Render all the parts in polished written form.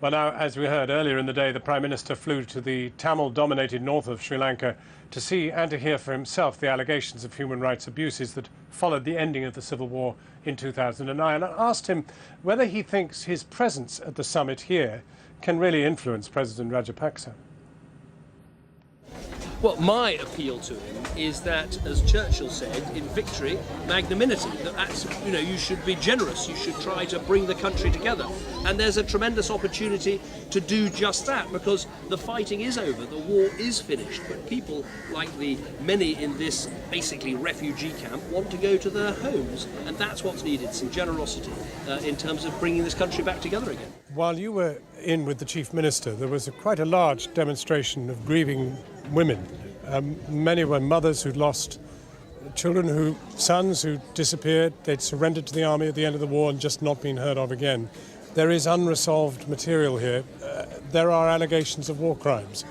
Well, now, as we heard earlier in the day, the Prime Minister flew to the Tamil-dominated north of Sri Lanka to see and to hear for himself the allegations of human rights abuses that followed the ending of the civil war in 2009. And I asked him whether he thinks his presence at the summit here can really influence President Rajapaksa. Well, my appeal to him is that, as Churchill said, in victory, magnanimity. That's, you should be generous. You should try to bring the country together. And there's a tremendous opportunity to do just that, because the fighting is over, the war is finished. But people, like the many in this basically refugee camp, want to go to their homes. And that's what's needed, some generosity in terms of bringing this country back together again. While you were in with the Chief Minister, there was quite a large demonstration of grieving women. Many were mothers who'd lost children, sons who disappeared. They'd surrendered to the army at the end of the war and just not been heard of again. There is unresolved material here. There are allegations of war crimes.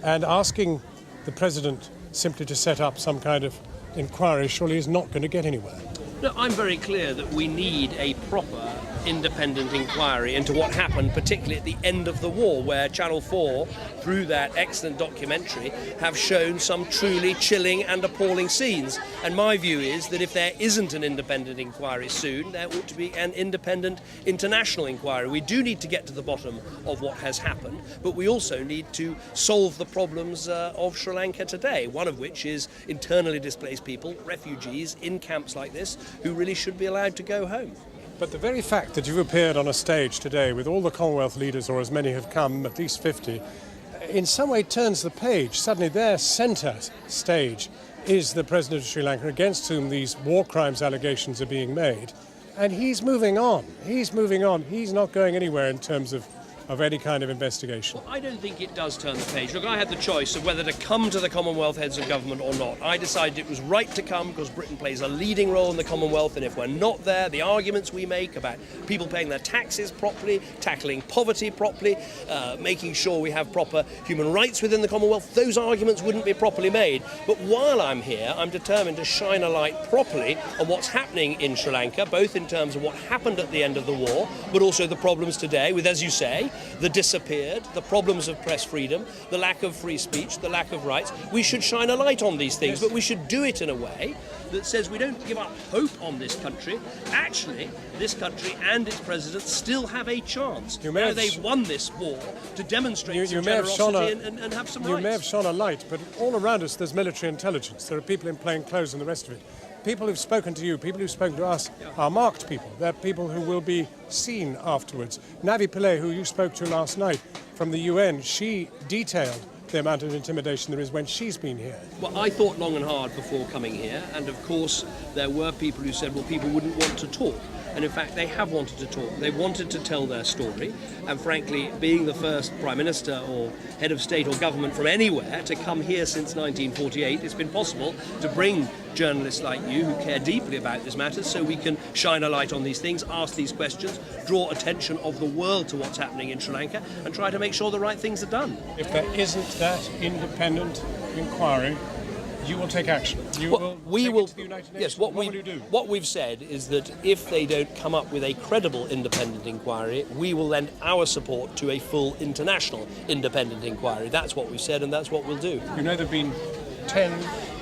And asking the President simply to set up some kind of inquiry surely is not going to get anywhere. No, I'm very clear that we need a proper independent inquiry into what happened, particularly at the end of the war, where Channel 4, through that excellent documentary, have shown some truly chilling and appalling scenes. And my view is that if there isn't an independent inquiry soon, there ought to be an independent international inquiry. We do need to get to the bottom of what has happened, but we also need to solve the problems of Sri Lanka today, one of which is internally displaced people, refugees in camps like this, who really should be allowed to go home. But the very fact that you've appeared on a stage today with all the Commonwealth leaders, or as many have come, at least 50, in some way turns the page. Suddenly their centre stage is the President of Sri Lanka, against whom these war crimes allegations are being made. And he's moving on. He's moving on. He's not going anywhere in terms of any kind of investigation. Well, I don't think it does turn the page. Look, I had the choice of whether to come to the Commonwealth heads of government or not. I decided it was right to come because Britain plays a leading role in the Commonwealth, and if we're not there, the arguments we make about people paying their taxes properly, tackling poverty properly, making sure we have proper human rights within the Commonwealth, those arguments wouldn't be properly made. But while I'm here, I'm determined to shine a light properly on what's happening in Sri Lanka, both in terms of what happened at the end of the war, but also the problems today with, as you say, the disappeared, the problems of press freedom, the lack of free speech, the lack of rights. We should shine a light on these things, but we should do it in a way that says we don't give up hope on this country. Actually, this country and its president still have a chance. Now they've won this war to demonstrate some generosity and have some rights. You may have shone a light, but all around us there's military intelligence. There are people in plain clothes and the rest of it. People who've spoken to you, people who've spoken to us, are marked people. They're people who will be seen afterwards. Navi Pillay, who you spoke to last night from the UN, she detailed the amount of intimidation there is when she's been here. Well, I thought long and hard before coming here, and of course there were people who said, well, people wouldn't want to talk. And in fact, they have wanted to talk. They wanted to tell their story. And frankly, being the first Prime Minister or head of state or government from anywhere to come here since 1948, it's been possible to bring journalists like you who care deeply about this matter so we can shine a light on these things, ask these questions, draw attention of the world to what's happening in Sri Lanka and try to make sure the right things are done. If there isn't that independent inquiry, you will take action. You will take it to the United Nations. Yes, what will you do? What we've said is that if they don't come up with a credible independent inquiry, we will lend our support to a full international independent inquiry. That's what we've said, and that's what we'll do. You know, there have been 10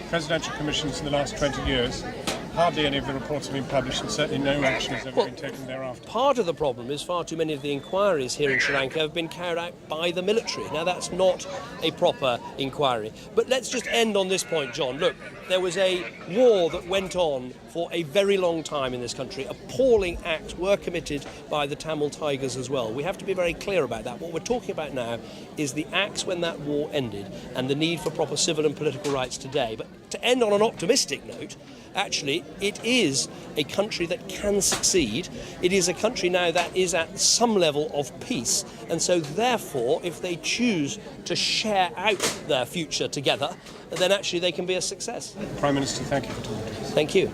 presidential commissions in the last 20 years. Hardly any of the reports have been published, and certainly no action has ever been taken thereafter. Part of the problem is far too many of the inquiries here in Sri Lanka have been carried out by the military. Now, that's not a proper inquiry. But let's just end on this point, John. Look, there was a war that went on for a very long time in this country. Appalling acts were committed by the Tamil Tigers as well. We have to be very clear about that. What we're talking about now is the acts when that war ended and the need for proper civil and political rights today. But to end on an optimistic note, actually, it is a country that can succeed. It is a country now that is at some level of peace. And so, therefore, if they choose to share out their future together, then actually they can be a success. Prime Minister, thank you for talking to us. Thank you.